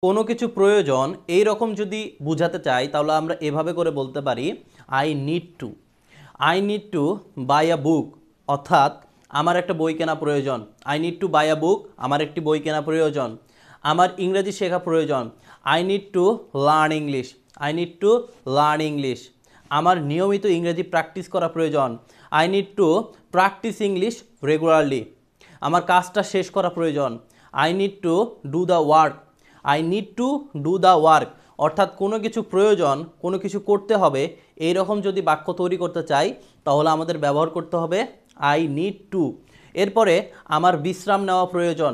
কোনো কিছু প্রয়োজন এই রকম যদি বোঝাতে চাই তাহলে আমরা এভাবে করে বলতে পারি আই নিড টু বাই আ বুক, অর্থাৎ আমার একটা বই কেনা প্রয়োজন। আই নিড টু বাই আ বুক, আমার একটি বই কেনা প্রয়োজন। আমার ইংরেজি শেখা প্রয়োজন। I need to learn English, I need to learn English. আমার নিয়মিত ইংরেজি প্র্যাকটিস করা প্রয়োজন। I need two practice English regularly. আমার কাজটা শেষ করা প্রয়োজন। I need to do the work, I need to do the work. অর্থাৎ কোনো কিছু প্রয়োজন, কোনো কিছু করতে হবে, এই রকম যদি বাক্য তৈরি করতে চাই তাহলে আমাদের ব্যবহার করতে হবে আই নিড টু। এরপরে আমার বিশ্রাম নেওয়া প্রয়োজন।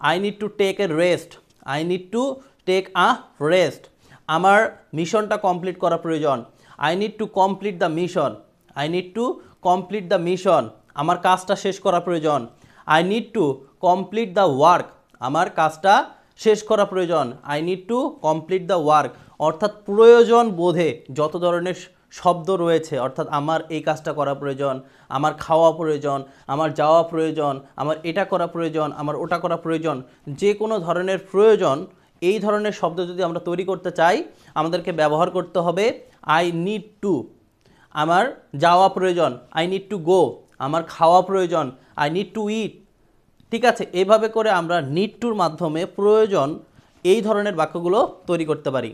I need to take a rest, I need to take a rest. আমার মিশনটা কমপ্লিট করা প্রয়োজন। I need to complete the mission, I need to complete the mission. আমার কাজটা শেষ করা প্রয়োজন। I need to complete the work, আমার কাজটা শেষ করা প্রয়োজন। I need to complete the work. অর্থাৎ প্রয়োজন বোধে যত ধরনের শব্দ রয়েছে, অর্থাৎ আমার এই কাজটা করা প্রয়োজন, আমার খাওয়া প্রয়োজন, আমার যাওয়া প্রয়োজন, আমার এটা করা প্রয়োজন, আমার ওটা করা প্রয়োজন, যে কোনো ধরনের প্রয়োজন, এই ধরনের শব্দ যদি আমরা তৈরি করতে চাই আমাদেরকে ব্যবহার করতে হবে আই নিড টু। আমার যাওয়া প্রয়োজন, আই নিড টু গো। আমার খাওয়া প্রয়োজন, আই নিড টু ইট। ঠিক আছে, এভাবে করে আমরা নিড টুর মাধ্যমে প্রয়োজন এই ধরনের বাক্যগুলো তৈরি করতে পারি।